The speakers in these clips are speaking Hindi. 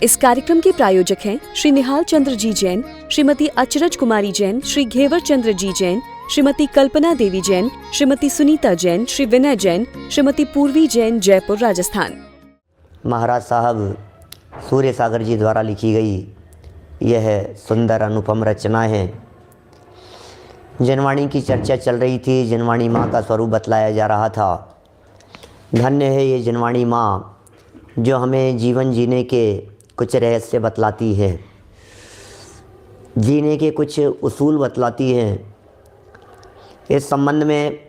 इस कार्यक्रम के प्रायोजक हैं श्री निहाल चंद्र जी जैन, श्रीमती अचरज कुमारी जैन, श्री घेवर चंद्र जी जैन, श्रीमती कल्पना देवी जैन, श्रीमती सुनीता जैन, श्री विनय जैन, श्रीमती पूर्वी जैन, जयपुर, राजस्थान। महाराज साहब सूर्य सागर जी द्वारा लिखी गई यह सुंदर अनुपम रचना है। जनवाणी की चर्चा चल रही थी, जनवाणी माँ का स्वरूप बतलाया जा रहा था। धन्य है ये जनवाणी माँ जो हमें जीवन जीने के कुछ रहस्य बतलाती है, जीने के कुछ उसूल बतलाती है। इस संबंध में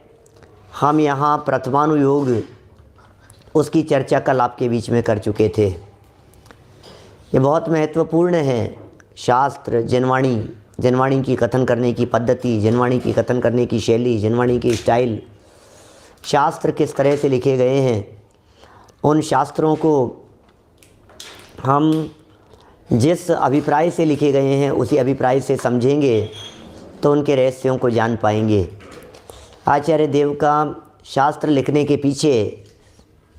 हम यहाँ प्रथमानुयोग उसकी चर्चा कल आपके बीच में कर चुके थे। ये बहुत महत्वपूर्ण है। शास्त्र, जनवाणी की कथन करने की पद्धति, जनवाणी की कथन करने की शैली, जनवाणी की स्टाइल, शास्त्र किस तरह से लिखे गए हैं, उन शास्त्रों को हम जिस अभिप्राय से लिखे गए हैं उसी अभिप्राय से समझेंगे तो उनके रहस्यों को जान पाएंगे। आचार्य देव का शास्त्र लिखने के पीछे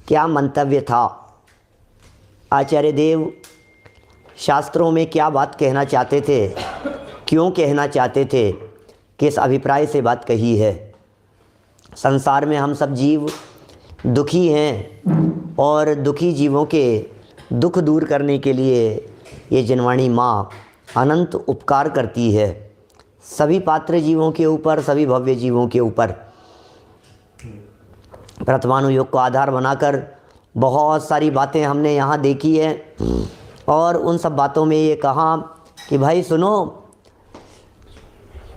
क्या मंतव्य था, आचार्य देव शास्त्रों में क्या बात कहना चाहते थे, क्यों कहना चाहते थे, किस अभिप्राय से बात कही है। संसार में हम सब जीव दुखी हैं और दुखी जीवों के दुख दूर करने के लिए ये जनवाणी माँ अनंत उपकार करती है सभी पात्र जीवों के ऊपर, सभी भव्य जीवों के ऊपर। प्रथमानुयोग को आधार बनाकर बहुत सारी बातें हमने यहाँ देखी है और उन सब बातों में ये कहा कि भाई सुनो,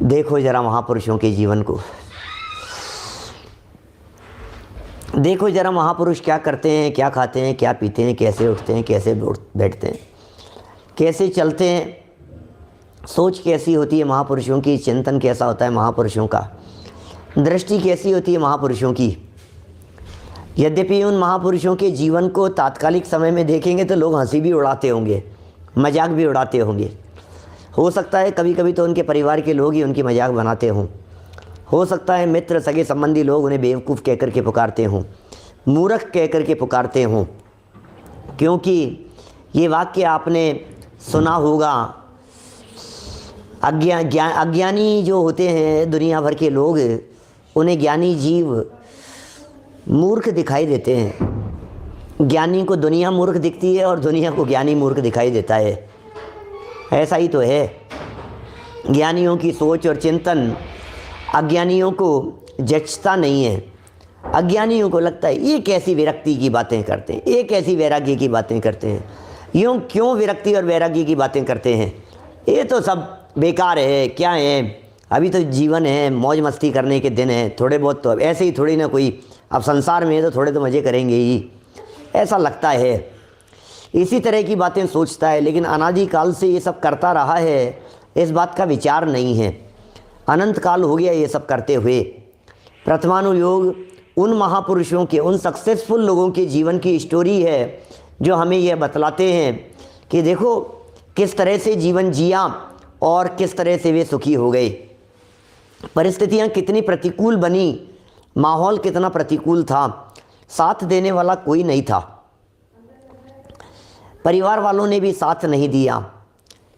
देखो जरा महापुरुषों के जीवन को, देखो जरा महापुरुष क्या करते हैं, क्या खाते हैं, क्या पीते हैं, कैसे उठते हैं, कैसे बैठते हैं, कैसे चलते हैं, सोच कैसी होती है महापुरुषों की, चिंतन कैसा होता है महापुरुषों का, दृष्टि कैसी होती है महापुरुषों की। यद्यपि उन महापुरुषों के जीवन को तात्कालिक समय में देखेंगे तो लोग हंसी भी उड़ाते होंगे, मजाक भी उड़ाते होंगे। हो सकता है कभी कभी तो उनके परिवार के लोग ही उनकी मजाक बनाते हों। हो सकता है मित्र, सगे संबंधी लोग उन्हें बेवकूफ़ कह कर के पुकारते हों, मूर्ख कह कर के पुकारते हों, क्योंकि ये वाक्य आपने सुना होगा। अज्ञानी जो होते हैं दुनिया भर के लोग, उन्हें ज्ञानी जीव मूर्ख दिखाई देते हैं। ज्ञानी को दुनिया मूर्ख दिखती है और दुनिया को ज्ञानी मूर्ख दिखाई देता है। ऐसा ही तो है। ज्ञानियों की सोच और चिंतन अज्ञानियों को जचता नहीं है। अज्ञानियों को लगता है ये कैसी विरक्ति की बातें करते हैं, ये कैसी वैराग्य की बातें करते हैं, यूँ क्यों विरक्ति और वैराग्य की बातें करते हैं, ये तो सब बेकार है, क्या है, अभी तो जीवन है, मौज मस्ती करने के दिन है, थोड़े बहुत तो अब ऐसे ही थोड़ी ना कोई, अब संसार में है तो थोड़े तो मज़े करेंगे ही, ऐसा लगता है। इसी तरह की बातें सोचता है। लेकिन अनादिकाल से ये सब करता रहा है, इस बात का विचार नहीं है। अनंत काल हो गया ये सब करते हुए। प्रथमानुयोग उन महापुरुषों के, उन सक्सेसफुल लोगों के जीवन की स्टोरी है जो हमें यह बतलाते हैं कि देखो किस तरह से जीवन जिया और किस तरह से वे सुखी हो गए। परिस्थितियाँ कितनी प्रतिकूल बनी, माहौल कितना प्रतिकूल था, साथ देने वाला कोई नहीं था। परिवार वालों ने भी साथ नहीं दिया,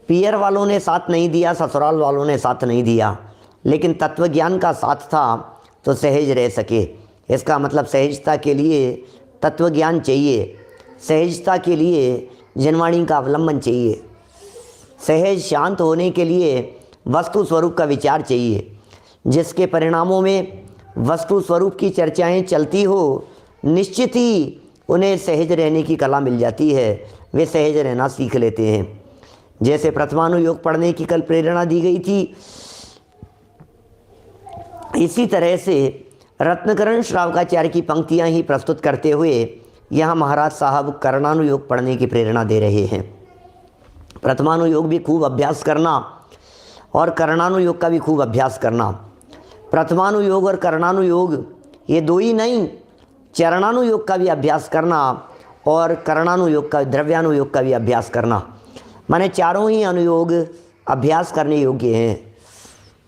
पियर वालों ने साथ नहीं दिया, ससुराल वालों ने साथ नहीं दिया, लेकिन तत्वज्ञान का साथ था तो सहज रह सके। इसका मतलब सहजता के लिए तत्वज्ञान चाहिए, सहजता के लिए जनवाणी का अवलंबन चाहिए, सहज शांत होने के लिए वस्तु स्वरूप का विचार चाहिए, जिसके परिणामों में वस्तु स्वरूप की चर्चाएं चलती हो, निश्चित ही उन्हें सहज रहने की कला मिल जाती है, वे सहज रहना सीख लेते हैं। जैसे प्रथमानुयोग पढ़ने की कल प्रेरणा दी गई थी, इसी तरह से रत्नकरण श्रावकाचार्य की पंक्तियां ही प्रस्तुत करते हुए यहाँ महाराज साहब कर्णानुयोग पढ़ने की प्रेरणा दे रहे हैं। प्रथमानुयोग भी खूब अभ्यास करना और कर्णानुयोग का भी खूब अभ्यास करना। प्रथमानुयोग और कर्णानुयोग ये दो ही नहीं, चरणानुयोग का भी अभ्यास करना और कर्णानुयोग का, द्रव्यानुयोग का भी अभ्यास करना। माने चारों ही अनुयोग अभ्यास करने योग्य हैं,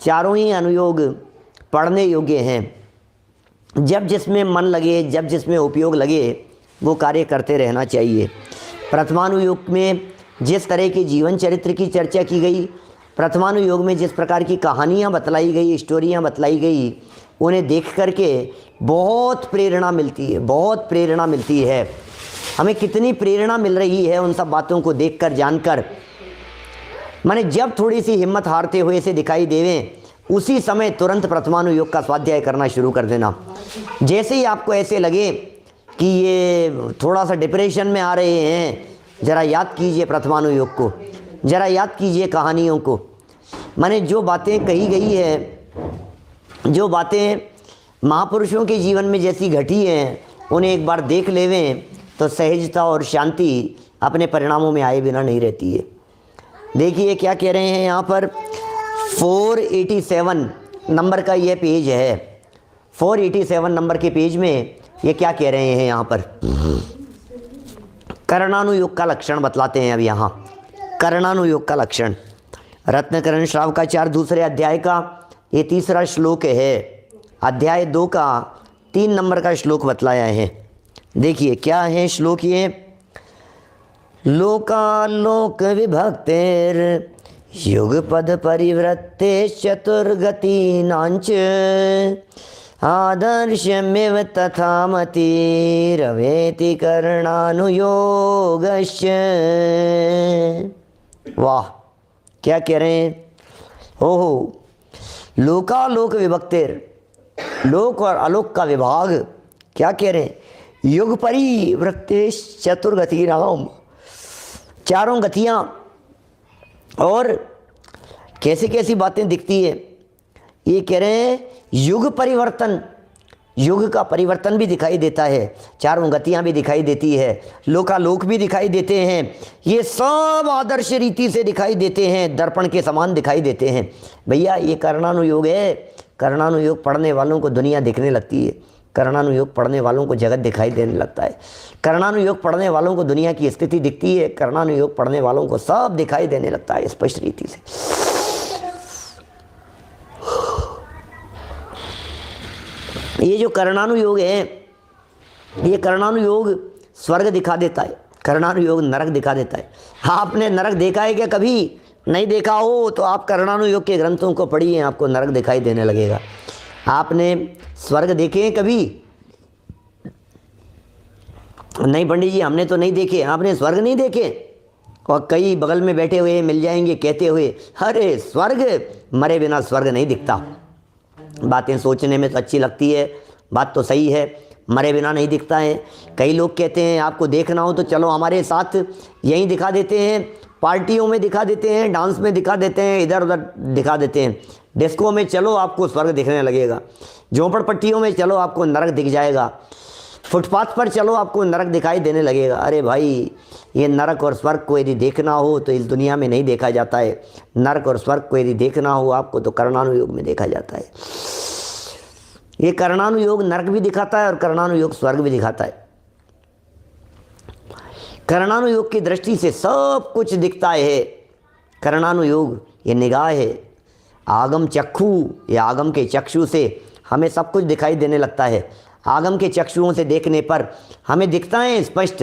चारों ही अनुयोग पढ़ने योग्य हैं। जब जिसमें मन लगे, जब जिसमें उपयोग लगे, वो कार्य करते रहना चाहिए। प्रथमानुयोग में जिस तरह के जीवन चरित्र की चर्चा की गई, प्रथमानुयोग में जिस प्रकार की कहानियाँ बतलाई गई, स्टोरियाँ बतलाई गई, उन्हें देख करके बहुत प्रेरणा मिलती है, बहुत प्रेरणा मिलती है। हमें कितनी प्रेरणा मिल रही है उन सब बातों को देखकर, जानकर। माने जब थोड़ी सी हिम्मत हारते हुए से दिखाई देवें, उसी समय तुरंत प्रथमानुयोग का स्वाध्याय करना शुरू कर देना। जैसे ही आपको ऐसे लगे कि ये थोड़ा सा डिप्रेशन में आ रहे हैं, ज़रा याद कीजिए प्रथमानुयोग को, ज़रा याद कीजिए कहानियों को। माने जो बातें कही गई है, जो बातें महापुरुषों के जीवन में जैसी घटी हैं, उन्हें एक बार देख लेवें तो सहजता और शांति अपने परिणामों में आए बिना नहीं रहती है। देखिए क्या कह रहे हैं यहाँ पर, 487 नंबर का ये पेज है। 487 नंबर के पेज में ये क्या कह रहे हैं यहाँ पर, कर्णानुयोग का लक्षण बतलाते हैं। अब यहाँ कर्णानुयोग का लक्षण, रत्नकरण श्रावकाचार्य दूसरे अध्याय का ये तीसरा श्लोक है। अध्याय 2 का 3 नंबर का श्लोक बतलाया है। देखिए क्या है श्लोक ये, लोकालोक विभक्तेर युगपद परिवृत्ते चतुर्गति नांच आदर्शमेव तथा मति रवेति कर्णानुयोगश्च। वाह, क्या कह रहे हैं, ओहो, लोकालोक विभक्तेर, लोक और आलोक का विभाग, क्या कह रहे हैं, युग परिवृत्तेश चतुर्गति नाम, चारों गतियाँ, और कैसी कैसी बातें दिखती है। ये कह रहे हैं युग परिवर्तन, युग का परिवर्तन भी दिखाई देता है, चारों गतियाँ भी दिखाई देती है, लोकालोक भी दिखाई देते हैं, ये सब आदर्श रीति से दिखाई देते हैं, दर्पण के समान दिखाई देते हैं। भैया ये कर्णानुयोग है। कर्णानुयोग पढ़ने वालों को दुनिया दिखने लगती है, कर्णानुयोग पढ़ने वालों को जगत दिखाई देने लगता है, कर्णानुयोग पढ़ने वालों को दुनिया की स्थिति दिखती है, कर्णानुयोग पढ़ने वालों को सब दिखाई देने लगता है स्पष्ट रीति से। ये जो कर्णानुयोग है, ये कर्णानुयोग स्वर्ग दिखा देता है, कर्णानुयोग नरक दिखा देता है। आपने नरक देखा है क्या? कभी नहीं देखा हो तो आप कर्णानुयोग के ग्रंथों को पढ़िए, आपको नरक दिखाई देने लगेगा। आपने स्वर्ग देखे हैं कभी? नहीं पंडित जी, हमने तो नहीं देखे। आपने स्वर्ग नहीं देखे? और कई बगल में बैठे हुए मिल जाएंगे कहते हुए, अरे स्वर्ग, मरे बिना स्वर्ग नहीं दिखता। बातें सोचने में तो अच्छी लगती है, बात तो सही है, मरे बिना नहीं दिखता है। कई लोग कहते हैं आपको देखना हो तो चलो हमारे साथ, यहीं दिखा देते हैं, पार्टियों में दिखा देते हैं, डांस में दिखा देते हैं, इधर उधर दिखा देते हैं, डिस्को में चलो आपको स्वर्ग दिखने लगेगा, झोंपड़पट्टियों में चलो आपको नरक दिख जाएगा, फुटपाथ पर चलो आपको नरक दिखाई देने लगेगा। अरे भाई, ये नरक और स्वर्ग को यदि देखना हो तो इस दुनिया में नहीं देखा जाता है। नरक और स्वर्ग को यदि देखना हो आपको तो कर्णानुयोग में देखा जाता है। ये कर्णानुयोग नरक भी दिखाता है और कर्णानुयोग स्वर्ग भी दिखाता है। कर्णानुयोग की दृष्टि से सब कुछ दिखता है। कर्णानुयोग ये निगाह है, आगम चक्षु, ये आगम के चक्षु से हमें सब कुछ दिखाई देने लगता है। आगम के चक्षुओं से देखने पर हमें दिखता है स्पष्ट,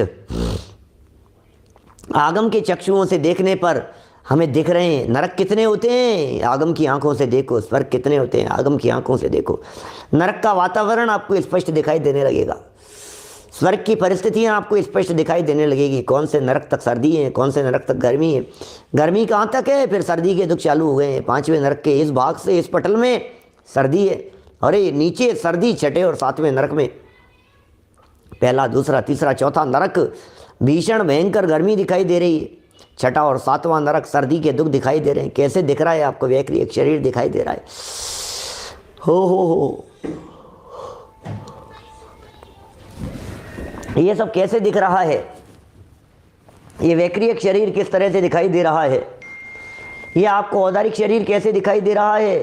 आगम के चक्षुओं से देखने पर हमें दिख रहे हैं। नरक कितने होते हैं? आगम की आंखों से देखो। स्वर्ग कितने होते हैं? आगम की आंखों से देखो। नरक का वातावरण आपको स्पष्ट दिखाई देने लगेगा, स्वर्ग की परिस्थितियां आपको स्पष्ट दिखाई देने लगेगी। कौन से नरक तक सर्दी है, कौन से नरक तक गर्मी है, गर्मी कहाँ तक है, फिर सर्दी के दुख चालू हो गए हैं। 5वें नरक के इस भाग से, इस पटल में सर्दी है, अरे नीचे सर्दी, 6ठे और 7वें नरक में पहला, दूसरा, तीसरा, चौथा नरक भीषण भयंकर गर्मी दिखाई दे रही है। 6ठा और 7वां नरक सर्दी के दुख दिखाई दे रहे हैं। कैसे दिख रहा है आपको? वैक्रिय एक शरीर दिखाई दे रहा है। हो ये सब कैसे दिख रहा है? ये वैक्रिय शरीर किस तरह से दिखाई दे रहा है? ये आपको औदारिक शरीर कैसे दिखाई दे रहा है?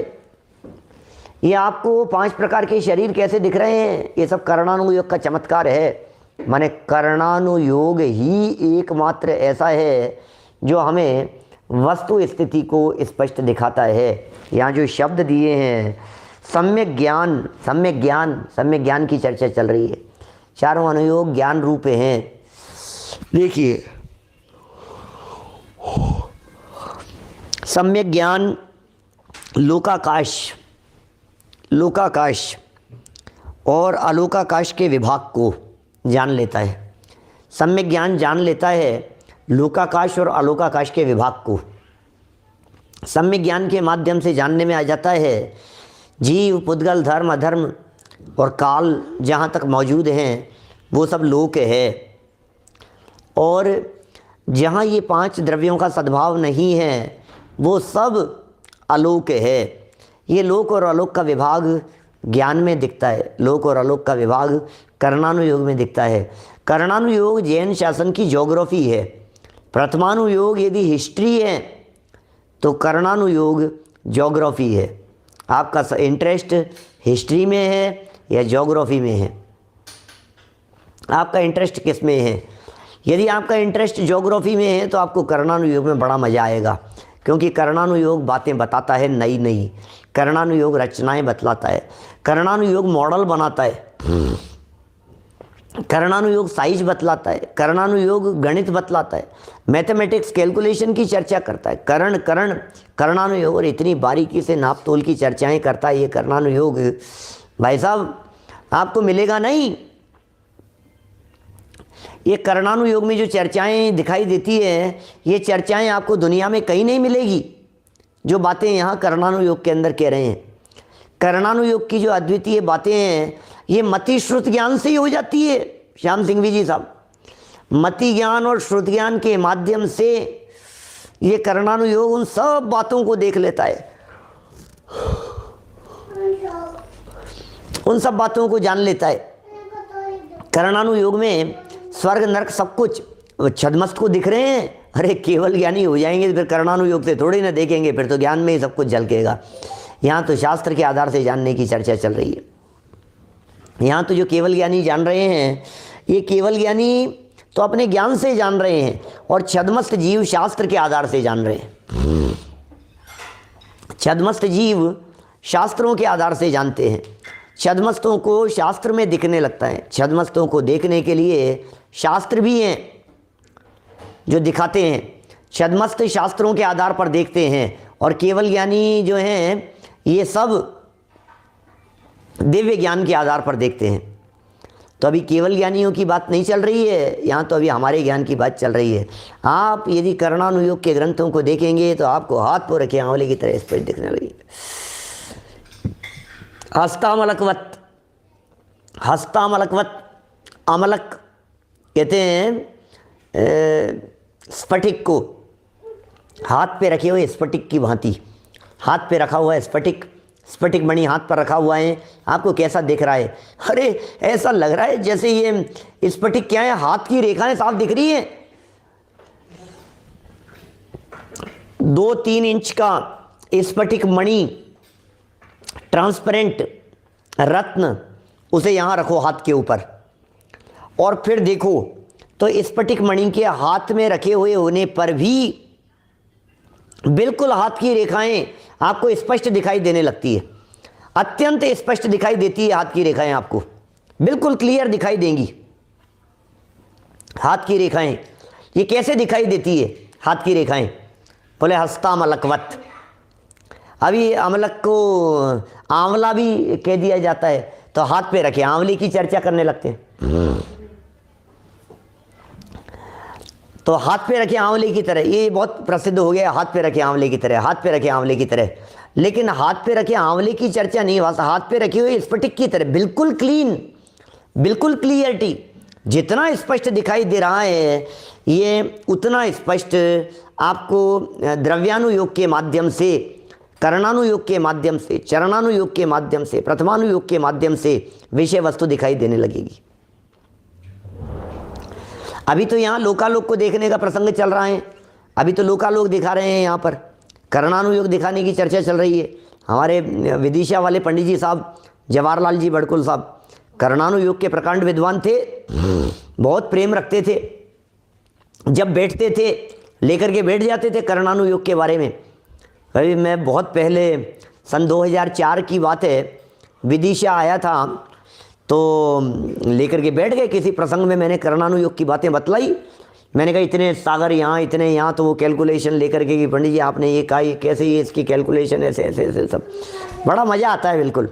ये आपको 5 प्रकार के शरीर कैसे दिख रहे हैं? ये सब कर्णानुयोग का चमत्कार है। माने कर्णानुयोग ही एकमात्र ऐसा है जो हमें वस्तु स्थिति को स्पष्ट दिखाता है। यहाँ जो शब्द दिए हैं, सम्यक ज्ञान, सम्यक ज्ञान, सम्यक ज्ञान की चर्चा चल रही है। चारों अनुयोग ज्ञान रूप हैं। देखिए सम्यक ज्ञान लोकाकाश और अलोकाकाश के विभाग को जान लेता है। सम्यक ज्ञान जान लेता है लोकाकाश और अलोकाकाश के विभाग को। सम्यक ज्ञान के माध्यम से जानने में आ जाता है जीव, पुद्गल, धर्म, अधर्म और काल जहाँ तक मौजूद हैं वो सब लोक है, और जहाँ ये 5 द्रव्यों का सद्भाव नहीं है वो सब अलोक है। ये लोक और अलोक का विभाग ज्ञान में दिखता है, लोक और अलोक का विभाग कर्णानुयोग में दिखता है। कर्णानुयोग जैन शासन की ज्योग्राफी है। प्रथमानुयोग यदि हिस्ट्री है तो कर्णानुयोग ज्योग्राफी है। आपका इंटरेस्ट हिस्ट्री में है या ज्योग्राफी में है? आपका इंटरेस्ट किस में है? यदि आपका इंटरेस्ट ज्योग्राफी में है तो आपको कर्णानुयोग में बड़ा मज़ा आएगा, क्योंकि कर्णानुयोग बातें बताता है नई नई, कर्णानुयोग रचनाएं बतलाता है, कर्णानुयोग मॉडल बनाता है, कर्णानुयोग साइज बतलाता है, कर्णानुयोग गणित बतलाता है, मैथमेटिक्स कैलकुलेशन की चर्चा करता है। कर्णानुयोग और इतनी बारीकी से नाप तोल की चर्चाएं करता है ये कर्णानुयोग। भाई साहब आपको मिलेगा नहीं। ये कर्णानुयोग में जो चर्चाएं दिखाई देती है, ये चर्चाएं आपको दुनिया में कहीं नहीं मिलेगी। जो बातें यहाँ कर्णानुयोग के अंदर कह रहे हैं, कर्णानुयोग की जो अद्वितीय बातें हैं, ये मति श्रुत ज्ञान से ही हो जाती है। श्याम सिंघवी जी साहब, मति ज्ञान और श्रुत ज्ञान के माध्यम से ये कर्णानुयोग उन सब बातों को देख लेता है, उन सब बातों को जान लेता है। कर्णानुयोग में स्वर्ग नरक सब कुछ छदमस्त को दिख रहे हैं। अरे केवल ज्ञानी हो जाएंगे तो फिर कर्णानुयोग से थोड़ी ना देखेंगे, फिर तो ज्ञान में ही सब कुछ झलकेगा। यहाँ तो शास्त्र के आधार से जानने की चर्चा चल रही है। यहाँ तो जो केवल ज्ञानी जान रहे हैं, ये केवल ज्ञानी तो अपने ज्ञान से जान रहे हैं, और छदमस्त जीव शास्त्र के आधार से जान रहे हैं। छदमस्त जीव शास्त्रों के आधार से जानते हैं। छदमस्तों को शास्त्र में दिखने लगता है। छदमस्तों को देखने के लिए शास्त्र भी हैं जो दिखाते हैं। छदमस्त शास्त्रों के आधार पर देखते हैं, और केवल ज्ञानी जो हैं ये सब दिव्य ज्ञान के आधार पर देखते हैं। तो अभी केवल ज्ञानियों की बात नहीं चल रही है, यहाँ तो अभी हमारे ज्ञान की बात चल रही है। आप यदि कर्णानुयोग के ग्रंथों को देखेंगे तो आपको हाथ पर रखे आंवले की तरह स्पष्ट दिखने लगेगी। हस्तामलकवत, हस्तामलकवत, अमलक कहते हैं स्फटिक को, हाथ पे रखे हुए स्फटिक की भांति। हाथ पे रखा हुआ है स्फटिक, स्फटिक मणि हाथ पर रखा हुआ है। आपको कैसा दिख रहा है? अरे ऐसा लग रहा है जैसे ये स्फटिक क्या है, हाथ की रेखाएं साफ दिख रही हैं। 2-3 इंच का स्फटिक मणि, ट्रांसपेरेंट रत्न, उसे यहाँ रखो हाथ के ऊपर, और फिर देखो तो स्फटिक मणि के हाथ में रखे हुए होने पर भी बिल्कुल हाथ की रेखाएं आपको स्पष्ट दिखाई देने लगती है। अत्यंत स्पष्ट दिखाई देती है हाथ की रेखाएं, आपको बिल्कुल क्लियर दिखाई देंगी हाथ की रेखाएं। ये कैसे दिखाई देती है हाथ की रेखाएं? बोले हस्तामलकवत। अभी अमलक को आंवला भी कह दिया जाता है, तो हाथ पे रखे आंवले की चर्चा करने लगते हैं। तो हाथ पे रखे आंवले की तरह, ये बहुत प्रसिद्ध हो गया, हाथ पे रखे आंवले की तरह, हाथ पे रखे आंवले की तरह। लेकिन हाथ पे रखे आंवले की चर्चा नहीं, हाथ पे रखे हुए स्फटिक की तरह, बिल्कुल क्लीन, बिल्कुल क्लियरिटी। जितना स्पष्ट दिखाई दे रहा है ये उतना स्पष्ट आपको द्रव्यानुयोग के माध्यम से, कर्णानुयोग के माध्यम से, चरणानुयोग के माध्यम से, प्रथमानुयोग के माध्यम से विषय वस्तु दिखाई देने लगेगी। अभी तो यहाँ लोकालोक को देखने का प्रसंग चल रहा है। अभी तो लोकालोक दिखा रहे हैं, यहाँ पर कर्णानुयोग दिखाने की चर्चा चल रही है। हमारे विदिशा वाले पंडित जी साहब जवाहरलाल जी बड़कुल साहब कर्णानुयोग के प्रकांड विद्वान थे, बहुत प्रेम रखते थे। जब बैठते थे लेकर के बैठ जाते थे कर्णानुयोग के बारे में। अभी मैं बहुत पहले सन 2004 की बात है, विदिशा आया था तो लेकर के बैठ गए। किसी प्रसंग में मैंने कर्णानुयोग की बातें बतलाई मैंने कहा इतने सागर यहाँ, इतने यहाँ, तो वो कैलकुलेशन लेकर के कि पंडित जी आपने ये कहा, ये कैसे, ये इसकी कैलकुलेशन ऐसे ऐसे ऐसे सब। बड़ा मज़ा आता है बिल्कुल,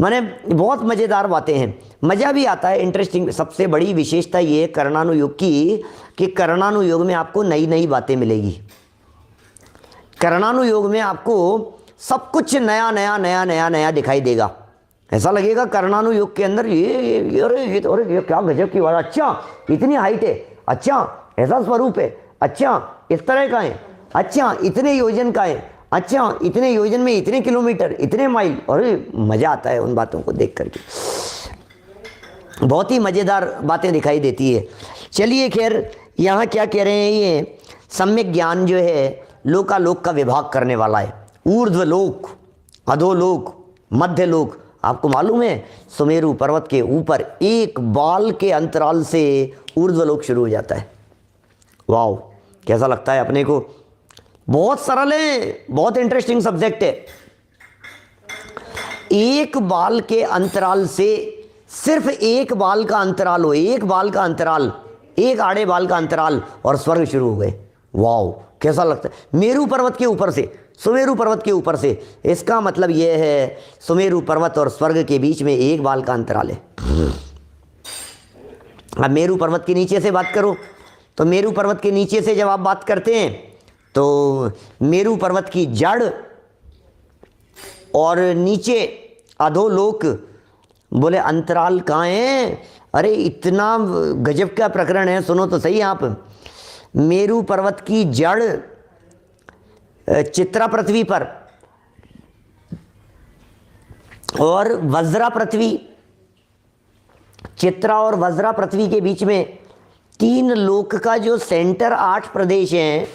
माने बहुत मज़ेदार बातें हैं, मज़ा भी आता है, इंटरेस्टिंग। सबसे बड़ी विशेषता ये है कर्णानुयोग की कि कर्णानुयोग में आपको नई नई बातें मिलेगी। कर्णानुयोग में आपको सब कुछ नया नया नया नया नया दिखाई देगा। ऐसा लगेगा कर्णानुयोग के अंदर ये अरे ये क्या गजब की बात, अच्छा इतनी हाइट है, अच्छा ऐसा स्वरूप है, अच्छा इस तरह का है, अच्छा इतने योजन का है, अच्छा इतने योजन में इतने किलोमीटर, इतने माइल। अरे मज़ा आता है उन बातों को देख करके, बहुत ही मज़ेदार बातें दिखाई देती है। चलिए खैर, यहाँ क्या कह रहे हैं, ये सम्यक ज्ञान जो है लोकालोक का विभाग करने वाला है। ऊर्ध्वलोक, अधोलोक, मध्यलोक। आपको मालूम है सुमेरु पर्वत के ऊपर एक बाल के अंतराल से ऊर्ध्वलोक शुरू हो जाता है। वाह, कैसा लगता है अपने को? बहुत सरल है, बहुत इंटरेस्टिंग सब्जेक्ट है। एक बाल के अंतराल से, सिर्फ एक बाल का अंतराल हो, एक बाल का अंतराल, एक आड़े बाल का अंतराल, और स्वर्ग शुरू हो गए। वाह, कैसा लगता है? मेरू पर्वत के ऊपर से, सुमेरु पर्वत के ऊपर से। इसका मतलब यह है सुमेरु पर्वत और स्वर्ग के बीच में एक बाल का अंतराल है। अब मेरू पर्वत के नीचे से बात करो, तो मेरू पर्वत के नीचे से जब आप बात करते हैं तो मेरू पर्वत की जड़ और नीचे अधोलोक, बोले अंतराल कहाँ है? अरे इतना गजब का प्रकरण है, सुनो तो सही आप। मेरू पर्वत की जड़ चित्रा पृथ्वी पर और वज्रा पृथ्वी, चित्रा और वज्रा पृथ्वी के बीच में 3 लोक का जो सेंटर 8 प्रदेश हैं,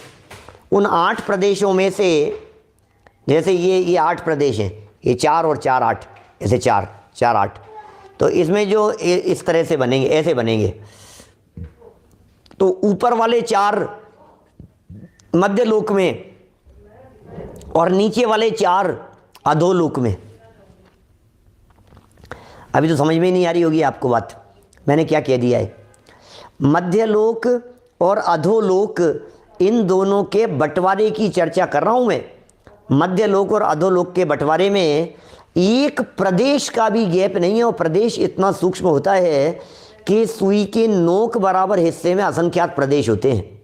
उन 8 प्रदेशों में से, जैसे ये 8 प्रदेश हैं, ये 4 और 4 8, ऐसे 4 4 8, तो इसमें जो इस तरह से बनेंगे, ऐसे बनेंगे। तो ऊपर वाले 4 मध्य लोक में और नीचे वाले 4 अधोलोक में। अभी तो समझ में नहीं आ रही होगी आपको बात, मैंने क्या कह दिया है। मध्यलोक और अधोलोक, इन दोनों के बंटवारे की चर्चा कर रहा हूं मैं। मध्यलोक और अधोलोक के बंटवारे में एक प्रदेश का भी गैप नहीं है, और प्रदेश इतना सूक्ष्म होता है कि सुई के नोक बराबर हिस्से में असंख्यात प्रदेश होते हैं।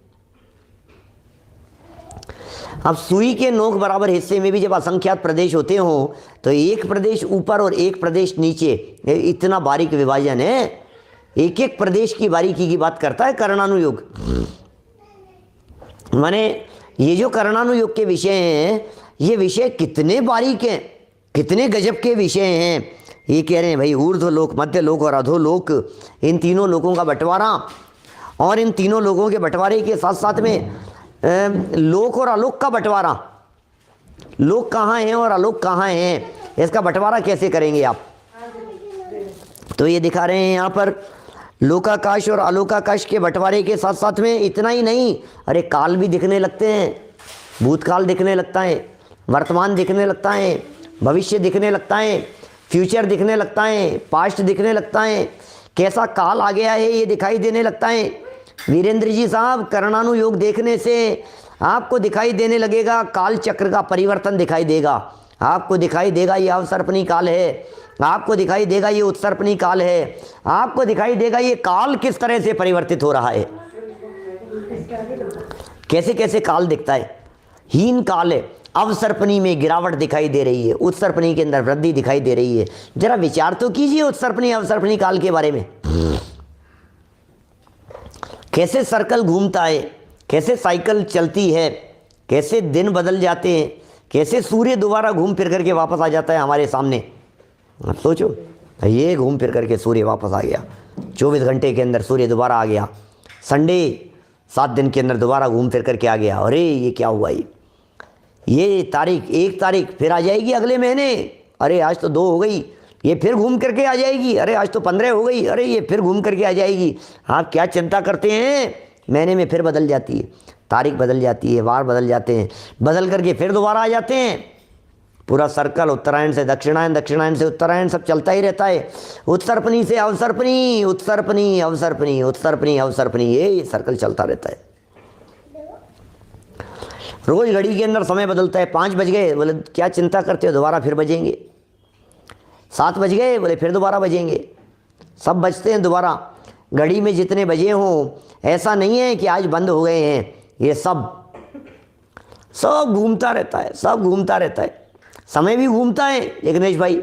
अब सुई के नोक बराबर हिस्से में भी जब असंख्यात प्रदेश होते हों, तो एक प्रदेश ऊपर और एक प्रदेश नीचे, इतना बारीक विभाजन है। एक एक प्रदेश की बारीकी की बात करता है कर्णानुयोग। माने ये जो कर्णानुयोग के विषय हैं, ये विषय कितने बारीक हैं, कितने गजब के विषय हैं। ये कह रहे हैं भाई ऊर्ध्वलोक, मध्यलोक और अधोलोक, इन तीनों लोकों का बंटवारा, और इन तीनों लोकों के बंटवारे के साथ साथ में लोक और आलोक का बंटवारा। लोक कहाँ हैं और आलोक कहाँ हैं, इसका बंटवारा कैसे करेंगे आप? तो ये दिखा रहे हैं यहाँ पर लोकाकाश और आलोकाकाश के बंटवारे के साथ साथ में इतना ही नहीं, अरे काल भी दिखने लगते हैं। भूतकाल दिखने लगता है, वर्तमान दिखने लगता है, भविष्य दिखने लगता है, फ्यूचर दिखने लगता है, पास्ट दिखने लगता है। कैसा काल आ गया है ये दिखाई देने लगता है। वीरेंद्र जी साहब, कर्णानुयोग देखने से आपको दिखाई देने लगेगा काल चक्र का परिवर्तन दिखाई देगा। आपको दिखाई देगा ये अवसर्पणी काल है, आपको दिखाई देगा ये उत्सर्पणी काल है, आपको दिखाई देगा ये काल किस तरह से परिवर्तित हो रहा है, कैसे कैसे काल दिखता है। हीन काल है, अवसर्पणी में गिरावट दिखाई दे रही है, उत्सर्पणी के अंदर वृद्धि दिखाई दे रही है। जरा विचार तो कीजिए उत्सर्पणी अवसर्पणी काल के बारे में। कैसे सर्कल घूमता है, कैसे साइकिल चलती है, कैसे दिन बदल जाते हैं, कैसे सूर्य दोबारा घूम फिर करके वापस आ जाता है हमारे सामने। आप सोचो, ये घूम फिर करके सूर्य वापस आ गया, 24 घंटे के अंदर सूर्य दोबारा आ गया। संडे 7 दिन के अंदर दोबारा घूम फिर करके आ गया। अरे ये क्या हुआ, ये तारीख 1 तारीख फिर आ जाएगी अगले महीने, अरे आज तो 2 हो गई, ये फिर घूम करके आ जाएगी, अरे आज तो 15 हो गई, अरे ये फिर घूम करके आ जाएगी। आप क्या चिंता करते हैं, महीने में फिर बदल जाती है, तारीख बदल जाती है, वार बदल जाते हैं, बदल करके फिर दोबारा आ जाते हैं। पूरा सर्कल, उत्तरायण से दक्षिणायन, दक्षिणायन से उत्तरायण, सब चलता ही रहता है। उत्सर्पणी से अवसर्पणी, उत्सर्पणी अवसर्पणी, उत्सर्पणी अवसर्पणी, ये सर्कल चलता रहता है। रोज घड़ी के अंदर समय बदलता है। 5 बज गए, बोले क्या चिंता करते हो, दोबारा फिर बजेंगे। 7 बज गए, बोले फिर दोबारा बजेंगे। सब बजते हैं दोबारा। घड़ी में जितने बजे हों, ऐसा नहीं है कि आज बंद हो गए हैं। ये सब घूमता रहता है, सब घूमता रहता है। समय भी घूमता है यज्ञेश भाई,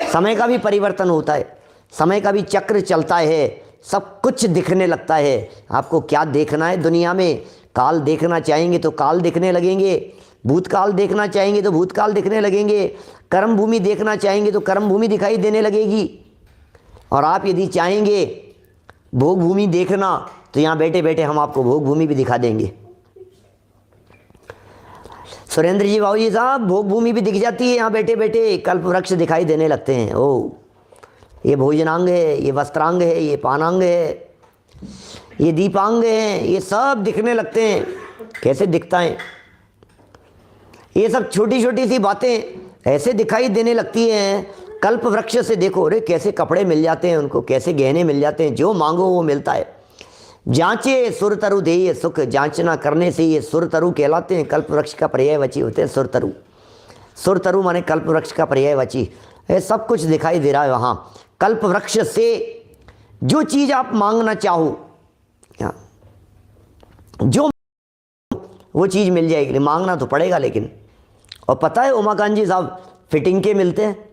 समय का भी परिवर्तन होता है, समय का भी चक्र चलता है, सब कुछ दिखने लगता है। आपको क्या देखना है दुनिया में? काल देखना चाहेंगे तो काल दिखने लगेंगे, भूतकाल देखना चाहेंगे तो भूतकाल दिखने लगेंगे, कर्म भूमि देखना चाहेंगे तो कर्म भूमि दिखाई देने लगेगी। और आप यदि चाहेंगे भोग भूमि देखना तो यहाँ बैठे बैठे हम आपको भोग भूमि भी दिखा देंगे। सुरेंद्र जी बाबू जी साहब, भोग भूमि भी दिख जाती है यहाँ बैठे बैठे, कल्प वृक्ष दिखाई देने लगते हैं। ओ, ये भोजनांग है, ये वस्त्रांग है, ये पानांग है, ये दीपांग है, ये सब दिखने लगते हैं। कैसे दिखता है? ये सब छोटी छोटी सी बातें ऐसे दिखाई देने लगती हैं। कल्प वृक्ष से देखो, अरे कैसे कपड़े मिल जाते हैं उनको, कैसे गहने मिल जाते हैं, जो मांगो वो मिलता है। जांचे सुरतरु देय सुख, जांचना करने से ये सुरतरु कहलाते हैं। कल्प वृक्ष का पर्यायवाची होते हैं सुरतरु। सुरतरु माने कल्प वृक्ष का पर्यायवाची। ये सब कुछ दिखाई दे रहा है वहाँ। कल्प वृक्ष से जो चीज़ आप मांगना चाहो, जो वो चीज़ मिल जाएगी। मांगना तो पड़ेगा लेकिन। और पता है उमाकांत जी साहब, फिटिंग के मिलते हैं।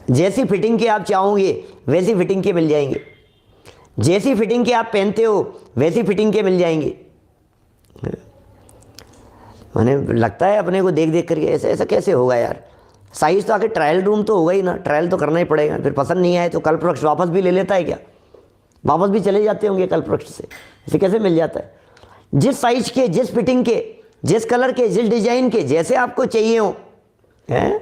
जैसी फिटिंग के आप चाहोगे वैसी फिटिंग के मिल जाएंगे। जैसी फिटिंग के आप पहनते हो वैसी फिटिंग के मिल जाएंगे। मैंने लगता है अपने को देख देख करके ऐसा ऐसा कैसे होगा यार। साइज तो आके ट्रायल रूम तो होगा ही ना, ट्रायल तो करना ही पड़ेगा। फिर पसंद नहीं आए तो कल्प वृक्ष वापस भी ले लेता है क्या? वापस भी चले जाते होंगे कल्प वृक्ष से। ऐसे कैसे मिल जाता है? जिस साइज के, जिस फिटिंग के, जिस कलर के, जिस डिजाइन के, जैसे आपको चाहिए हो। हैं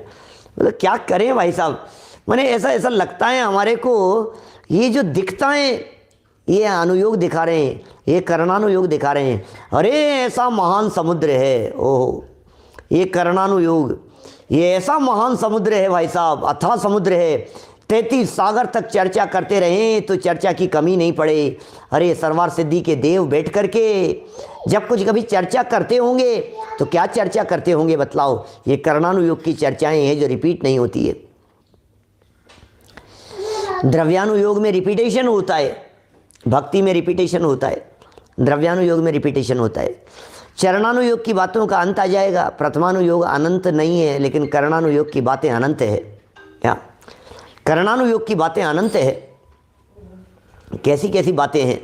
मतलब क्या करें भाई साहब। मैंने ऐसा ऐसा लगता है हमारे को, ये जो दिखता है ये अनुयोग दिखा रहे हैं, ये करणानुयोग दिखा रहे हैं। अरे ऐसा महान समुद्र है, ओह ये करणानुयोग, ये ऐसा महान समुद्र है भाई साहब, अथाह समुद्र है। 33 सागर तक चर्चा करते रहें तो चर्चा की कमी नहीं पड़े। अरे सरवार सिद्धि के देव बैठ करके जब कुछ कभी चर्चा करते होंगे तो क्या चर्चा करते होंगे बतलाओ? ये करणानुयोग की चर्चाएं हैं जो रिपीट नहीं होती है। द्रव्यानुयोग में रिपीटेशन होता है, भक्ति में रिपीटेशन होता है, द्रव्यानुयोग में रिपीटेशन होता है। चरणानुयोग की बातों का अंत आ जाएगा। प्रथमानुयोग अनंत नहीं है, लेकिन करणानुयोग की बातें अनंत है। क्या करणानुयोग की बातें अनंत है? कैसी कैसी बातें हैं,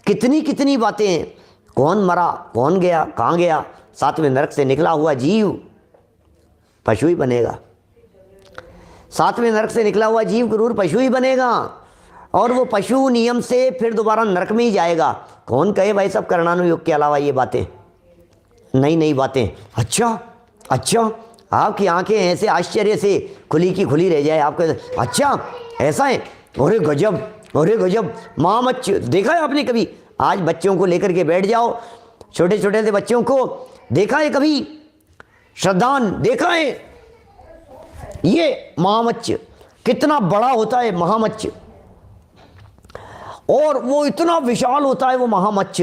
कितनी कितनी बातें हैं। कौन मरा, कौन गया, कहाँ गया। 7वें नरक से निकला हुआ जीव पशु ही बनेगा। 7वें नरक से निकला हुआ जीव जरूर पशु ही बनेगा, और वो पशु नियम से फिर दोबारा नरक में ही जाएगा। कौन कहे भाई सब करणानुयोग के अलावा ये बातें, नई नई बातें। अच्छा अच्छा, आपकी आंखें ऐसे आश्चर्य से खुली की खुली रह जाए। आपको अच्छा ऐसा है, अरे गजब, अरे गजब। महामच्छ देखा है आपने कभी? आज बच्चों को लेकर के बैठ जाओ, छोटे छोटे से बच्चों को देखा है कभी? श्रद्धान देखा है? ये महामच्छ कितना बड़ा होता है महामच्छ, और वो इतना विशाल होता है वो महामच्छ,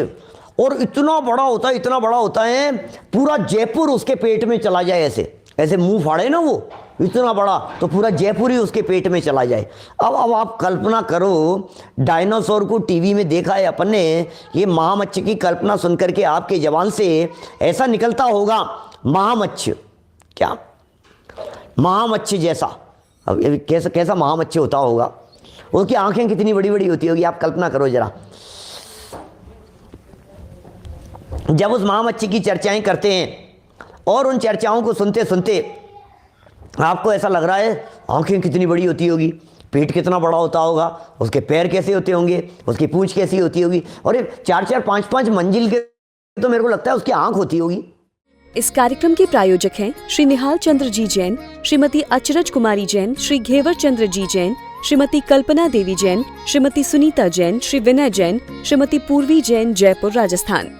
और इतना बड़ा होता है, इतना बड़ा होता है पूरा जयपुर उसके पेट में चला जाए। ऐसे ऐसे मुंह फाड़े ना वो, इतना बड़ा, तो पूरा जयपुर ही उसके पेट में चला जाए। अब आप कल्पना करो, डायनासोर को टीवी में देखा है अपन ने, ये महामच्छ की कल्पना सुनकर के आपके जबान से ऐसा निकलता होगा महामच्छ। क्या महामच्छ जैसा? अब कैसा कैसा महामच्छ होता होगा? उसकी आंखें कितनी बड़ी बड़ी होती होगी, आप कल्पना करो जरा। जब उस महामच्छ की चर्चाएं करते हैं और उन चर्चाओं को सुनते सुनते आपको ऐसा लग रहा है आंखें कितनी बड़ी होती होगी, पेट कितना बड़ा होता होगा, उसके पैर कैसे होते होंगे, उसकी पूंछ कैसी होती होगी, और 4-4, 5-5 मंजिल के तो मेरे को लगता है उसकी आंख होती होगी। इस कार्यक्रम के प्रायोजक हैं श्री निहाल चंद्र जी जैन, श्रीमती अचरज कुमारी जैन, श्री घेवर चंद्र जी जैन, श्रीमती कल्पना देवी जैन, श्रीमती सुनीता जैन, श्री विनय जैन, श्रीमती पूर्वी जैन, जयपुर, राजस्थान।